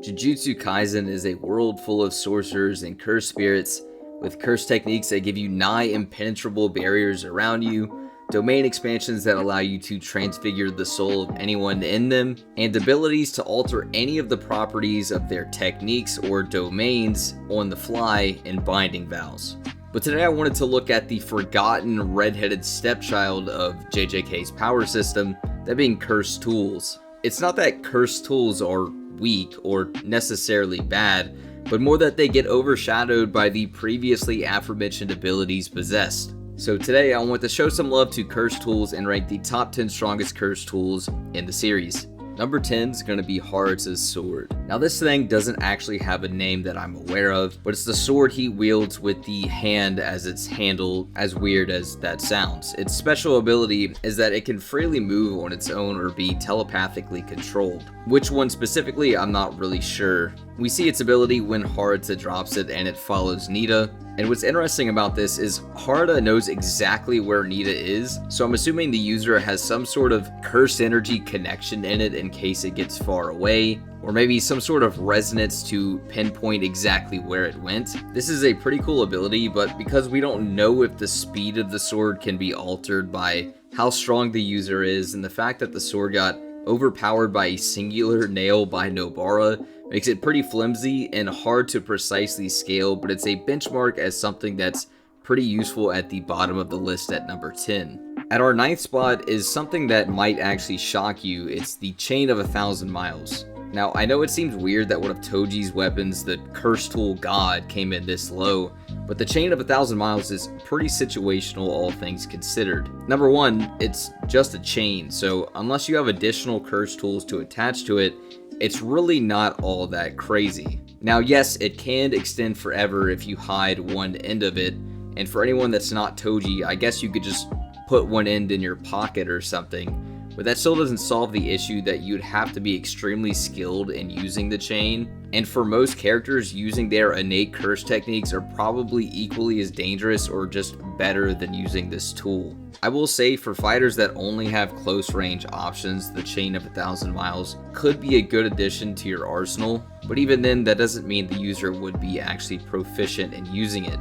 Jujutsu Kaisen is a world full of sorcerers and cursed spirits, with cursed techniques that give you nigh impenetrable barriers around you, domain expansions that allow you to transfigure the soul of anyone in them, and abilities to alter any of the properties of their techniques or domains on the fly in binding vows. But today I wanted to look at the forgotten red-headed stepchild of JJK's power system, that being cursed tools. It's not that cursed tools are weak or necessarily bad, but more that they get overshadowed by the previously aforementioned abilities possessed. So today I want to show some love to cursed tools and rank the top 10 strongest cursed tools in the series. Number 10 is going to be Haruto's sword. Now this thing doesn't actually have a name that I'm aware of, but it's the sword he wields with the hand as its handle, as weird as that sounds. Its special ability is that it can freely move on its own or be telepathically controlled. Which one specifically, I'm not really sure. We see its ability when Haruto drops it and it follows Nita. And what's interesting about this is Haruto knows exactly where Nita is, so I'm assuming the user has some sort of cursed energy connection in it in case it gets far away, or maybe some sort of resonance to pinpoint exactly where it went. This is a pretty cool ability, but because we don't know if the speed of the sword can be altered by how strong the user is, and the fact that the sword got overpowered by a singular nail by Nobara, makes it pretty flimsy and hard to precisely scale, but it's a benchmark as something that's pretty useful at the bottom of the list at number 10. At our 9th spot is something that might actually shock you. It's the Chain of 1,000 Miles. Now, I know it seems weird that one of Toji's weapons, the Curse Tool God, came in this low, but the Chain of 1,000 Miles is pretty situational, all things considered. Number 1, it's just a chain, so unless you have additional curse tools to attach to it, it's really not all that crazy. Now yes, it can extend forever if you hide one end of it, and for anyone that's not Toji, I guess you could just put one end in your pocket or something, but that still doesn't solve the issue that you'd have to be extremely skilled in using the chain, and for most characters, using their innate curse techniques are probably equally as dangerous or just better than using this tool. I will say for fighters that only have close range options, the Chain of 1,000 Miles could be a good addition to your arsenal, but even then that doesn't mean the user would be actually proficient in using it.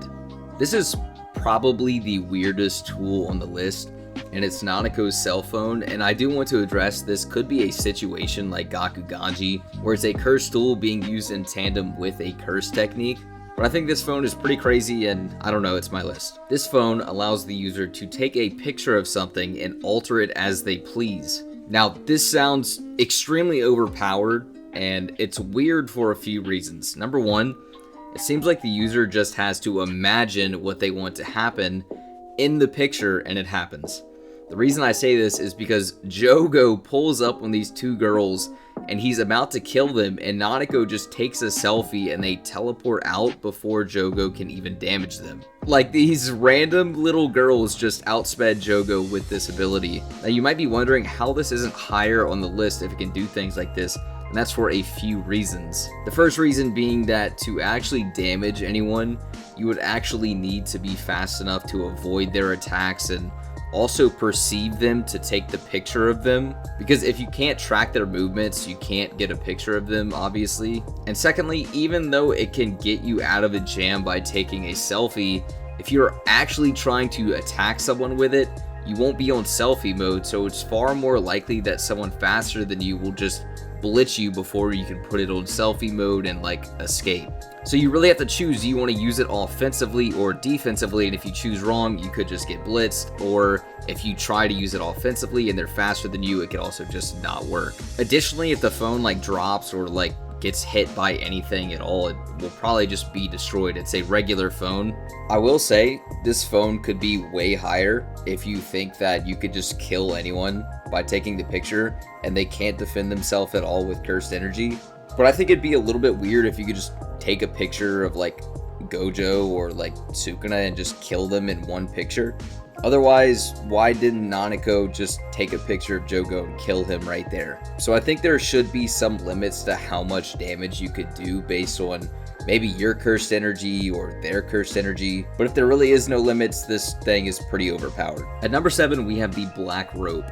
This is probably the weirdest tool on the list, and it's Nanokos cell phone, and I do want to address this could be a situation like Gaku Ganji, where it's a curse tool being used in tandem with a curse technique. But I think this phone is pretty crazy, and I don't know, it's my list. This phone allows the user to take a picture of something and alter it as they please. Now, this sounds extremely overpowered, and it's weird for a few reasons. Number 1, it seems like the user just has to imagine what they want to happen in the picture, and it happens. The reason I say this is because Jogo pulls up on these two girls and he's about to kill them, and Nanako just takes a selfie and they teleport out before Jogo can even damage them. Like, these random little girls just outsped Jogo with this ability. Now you might be wondering how this isn't higher on the list if it can do things like this, and that's for a few reasons. The first reason being that to actually damage anyone, you would actually need to be fast enough to avoid their attacks and also perceive them to take the picture of them, because if you can't track their movements, you can't get a picture of them, obviously. And secondly, even though it can get you out of a jam by taking a selfie, if you're actually trying to attack someone with it, you won't be on selfie mode, so it's far more likely that someone faster than you will just blitz you before you can put it on selfie mode and like escape. So you really have to choose, do you want to use it offensively or defensively, and if you choose wrong, you could just get blitzed, or if you try to use it offensively and they're faster than you, it could also just not work. Additionally, if the phone like drops or like gets hit by anything at all, it will probably just be destroyed. It's a regular phone. I will say, this phone could be way higher if you think that you could just kill anyone by taking the picture and they can't defend themselves at all with cursed energy. But I think it'd be a little bit weird if you could just take a picture of like Gojo or like Sukuna and just kill them in one picture. Otherwise, why didn't Nanako just take a picture of Jogo and kill him right there? So I think there should be some limits to how much damage you could do based on maybe your cursed energy or their cursed energy. But if there really is no limits, this thing is pretty overpowered. At number 7, we have the Black Rope.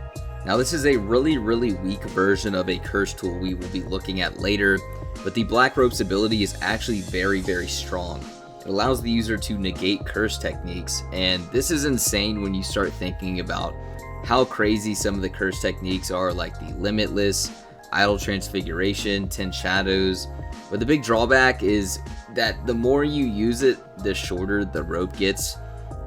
Now this is a really weak version of a curse tool we will be looking at later, But the Black Rope's ability is actually very, very strong. It allows the user to negate curse techniques, and this is insane when you start thinking about how crazy some of the curse techniques are, like the Limitless, Idle Transfiguration, 10 Shadows. But the big drawback is that the more you use it, the shorter the rope gets,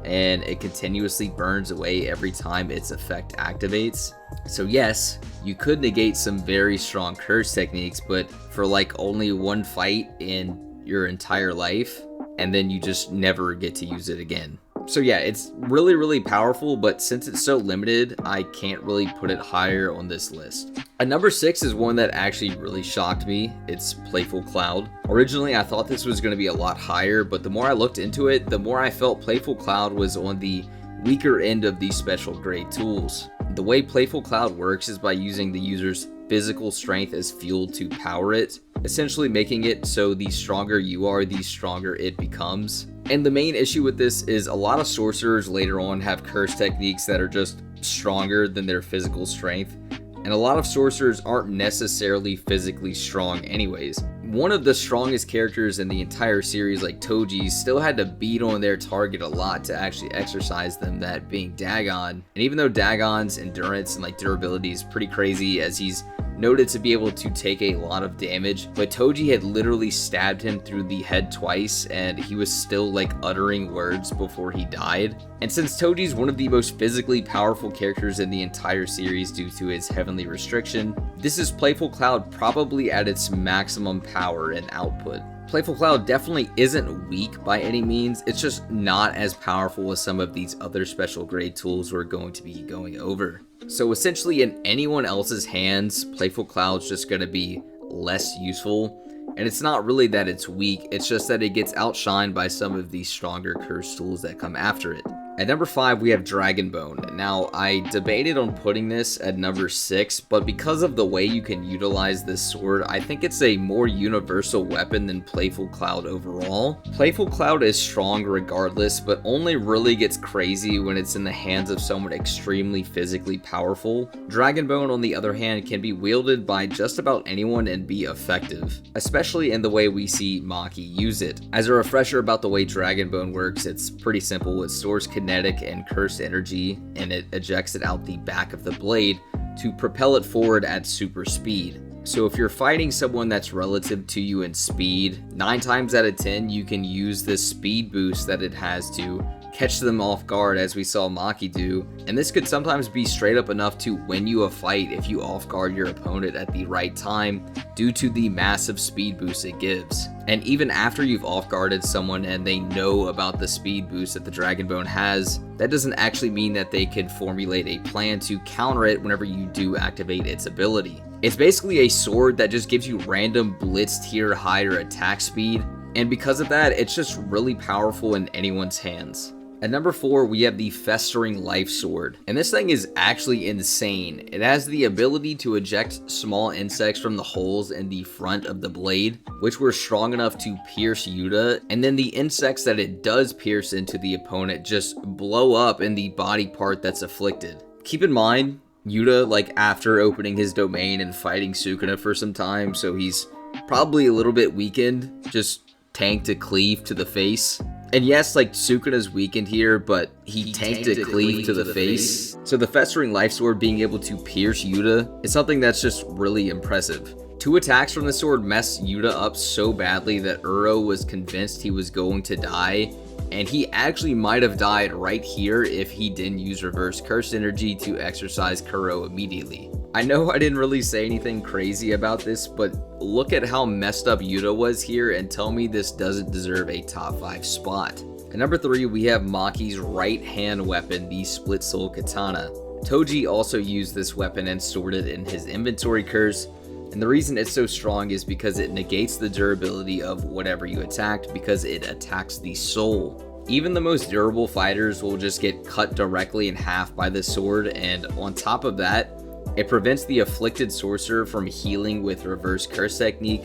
and it continuously burns away every time its effect activates. So yes, you could negate some very strong curse techniques, but for like only one fight in your entire life, and then you just never get to use it again. So yeah, it's really, really powerful, but since it's so limited, I can't really put it higher on this list. At number 6 is one that actually really shocked me. It's Playful Cloud. Originally, I thought this was going to be a lot higher, but the more I looked into it, the more I felt Playful Cloud was on the weaker end of these special grade tools. The way Playful Cloud works is by using the user's physical strength as fuel to power it, essentially making it so the stronger you are, the stronger it becomes. And the main issue with this is a lot of sorcerers later on have curse techniques that are just stronger than their physical strength, and a lot of sorcerers aren't necessarily physically strong anyways. One of the strongest characters in the entire series, like Toji, still had to beat on their target a lot to actually exercise them, that being Dagon. And even though Dagon's endurance and like durability is pretty crazy, as he's noted to be able to take a lot of damage, but Toji had literally stabbed him through the head twice, and he was still like uttering words before he died. And since Toji's one of the most physically powerful characters in the entire series due to his heavenly restriction, this is Playful Cloud probably at its maximum power and output. Playful Cloud definitely isn't weak by any means, it's just not as powerful as some of these other special grade tools we're going to be going over. So essentially in anyone else's hands, Playful Cloud's just going to be less useful, and it's not really that it's weak, it's just that it gets outshined by some of these stronger curse tools that come after it. At number 5, we have Dragon Bone. Now, I debated on putting this at number 6, but because of the way you can utilize this sword, I think it's a more universal weapon than Playful Cloud overall. Playful Cloud is strong regardless, but only really gets crazy when it's in the hands of someone extremely physically powerful. Dragon Bone, on the other hand, can be wielded by just about anyone and be effective, especially in the way we see Maki use it. As a refresher about the way Dragon Bone works, it's pretty simple. It stores kinetic and cursed energy, and it ejects it out the back of the blade to propel it forward at super speed. So if you're fighting someone that's relative to you in speed, 9 times out of 10 you can use this speed boost that it has to catch them off guard, as we saw Maki do, and this could sometimes be straight up enough to win you a fight if you off guard your opponent at the right time due to the massive speed boost it gives. And even after you've off guarded someone and they know about the speed boost that the Dragon Bone has, that doesn't actually mean that they can formulate a plan to counter it whenever you do activate its ability. It's basically a sword that just gives you random blitz tier higher attack speed, and because of that, it's just really powerful in anyone's hands. At number 4, we have the Festering Life Sword, and this thing is actually insane. It has the ability to eject small insects from the holes in the front of the blade, which were strong enough to pierce Yuta, and then the insects that it does pierce into the opponent just blow up in the body part that's afflicted. Keep in mind, Yuta, like after opening his domain and fighting Sukuna for some time, so he's probably a little bit weakened, just tanked a cleave to the face. And yes, like Sukuna's weakened here, but he tanked a cleave to the face. So the Festering Life Sword being able to pierce Yuta is something that's just really impressive. 2 attacks from the sword messed Yuta up so badly that Uro was convinced he was going to die, and he actually might have died right here if he didn't use reverse curse energy to exercise Kuro immediately. I know I didn't really say anything crazy about this, but look at how messed up Yuta was here and tell me this doesn't deserve a top 5 spot. At number 3, we have Maki's right hand weapon, the Split Soul Katana. Toji also used this weapon and stored it in his inventory curse, and the reason it's so strong is because it negates the durability of whatever you attacked because it attacks the soul. Even the most durable fighters will just get cut directly in half by this sword, and on top of that, it prevents the afflicted sorcerer from healing with reverse curse technique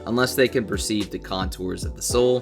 unless they can perceive the contours of the soul,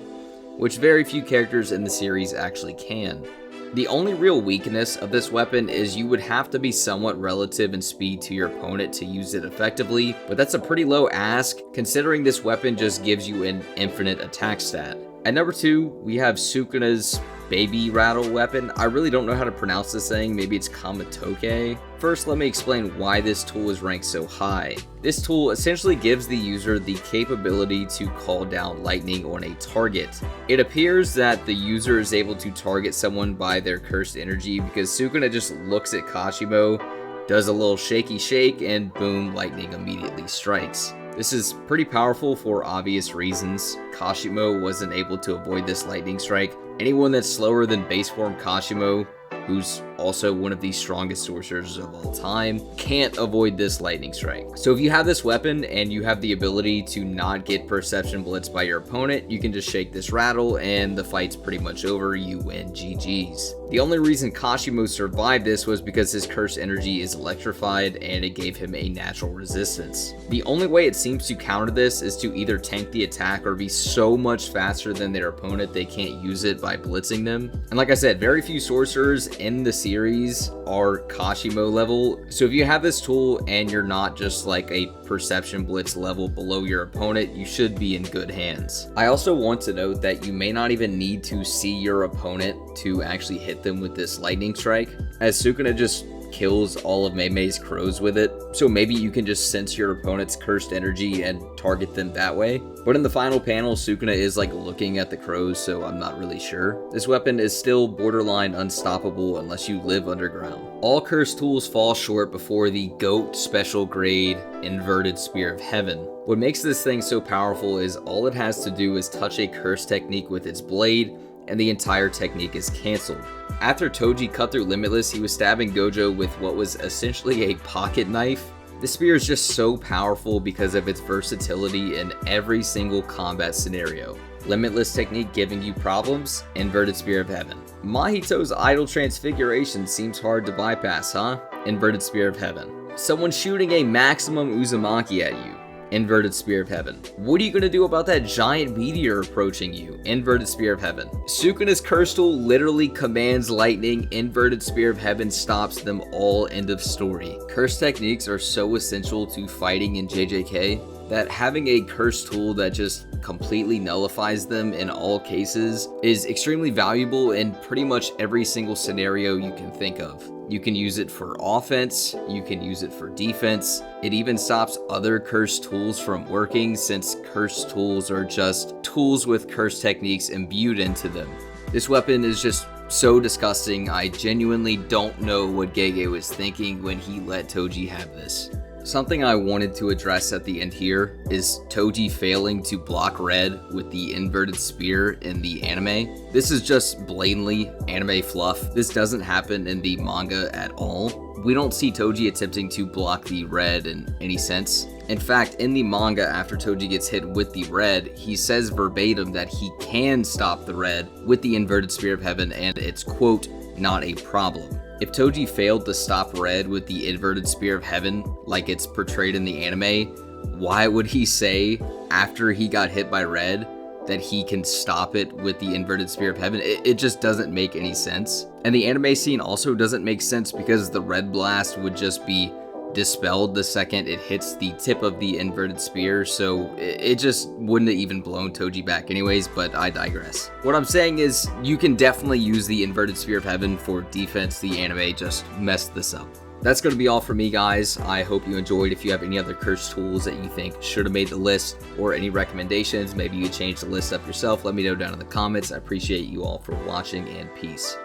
which very few characters in the series actually can. The only real weakness of this weapon is you would have to be somewhat relative in speed to your opponent to use it effectively, but that's a pretty low ask considering this weapon just gives you an infinite attack stat. At number 2, we have Sukuna's baby rattle weapon. I really don't know how to pronounce this thing, maybe it's Kamatoke. First, let me explain why this tool is ranked so high. This tool essentially gives the user the capability to call down lightning on a target. It appears that the user is able to target someone by their cursed energy because Sukuna just looks at Kashimo, does a little shaky shake, and boom, lightning immediately strikes. This is pretty powerful for obvious reasons. Kashimo wasn't able to avoid this lightning strike. Anyone that's slower than base form Kashimo, who's also one of the strongest sorcerers of all time, can't avoid this lightning strike. So if you have this weapon and you have the ability to not get perception blitz by your opponent, you can just shake this rattle and the fight's pretty much over, you win, GG's. The only reason Kashimo survived this was because his cursed energy is electrified and it gave him a natural resistance. The only way it seems to counter this is to either tank the attack or be so much faster than their opponent they can't use it by blitzing them. And like I said, very few sorcerers in the series are Kashimo level, so if you have this tool and you're not just like a perception blitz level below your opponent, you should be in good hands. I also want to note that you may not even need to see your opponent to actually hit them with this lightning strike, as Sukuna just kills all of Mei's crows with it, so maybe you can just sense your opponent's cursed energy and target them that way. But in the final panel, Sukuna is like looking at the crows, so I'm not really sure. This weapon is still borderline unstoppable unless you live underground. All cursed tools fall short before the GOAT special grade inverted spear of heaven. What makes this thing so powerful is all it has to do is touch a curse technique with its blade, and the entire technique is cancelled. After Toji cut through Limitless, he was stabbing Gojo with what was essentially a pocket knife. This spear is just so powerful because of its versatility in every single combat scenario. Limitless technique giving you problems, inverted spear of heaven. Mahito's idle transfiguration seems hard to bypass, huh? Inverted spear of heaven. Someone shooting a maximum Uzumaki at you. Inverted spear of heaven. What are you gonna do about that giant meteor approaching you? Inverted spear of heaven. Sukuna's curse tool literally commands lightning. Inverted spear of heaven stops them all. End of story. Curse techniques are so essential to fighting in JJK that having a curse tool that just completely nullifies them in all cases is extremely valuable in pretty much every single scenario you can think of. You can use it for offense, you can use it for defense. It even stops other curse tools from working, since curse tools are just tools with curse techniques imbued into them. This weapon is just so disgusting. I genuinely don't know what Gege was thinking when he let Toji have this. Something I wanted to address at the end here is Toji failing to block red with the inverted spear in the anime. This is just blatantly anime fluff. This doesn't happen in the manga at all. We don't see Toji attempting to block the red in any sense. In fact, in the manga, after Toji gets hit with the red, he says verbatim that he can stop the red with the inverted spear of heaven, and it's, quote, not a problem. If Toji failed to stop red with the inverted spear of heaven, like it's portrayed in the anime, why would he say after he got hit by red that he can stop it with the inverted spear of heaven? It just doesn't make any sense. And the anime scene also doesn't make sense because the red blast would just be dispelled the second it hits the tip of the inverted spear, so it just wouldn't have even blown Toji back anyways, but I digress. What I'm saying is you can definitely use the inverted spear of heaven for defense. The anime just messed this up. That's going to be all for me, guys. I hope you enjoyed. If you have any other curse tools that you think should have made the list, or any recommendations, maybe you change the list up yourself, let me know down in the comments. I appreciate you all for watching, and peace.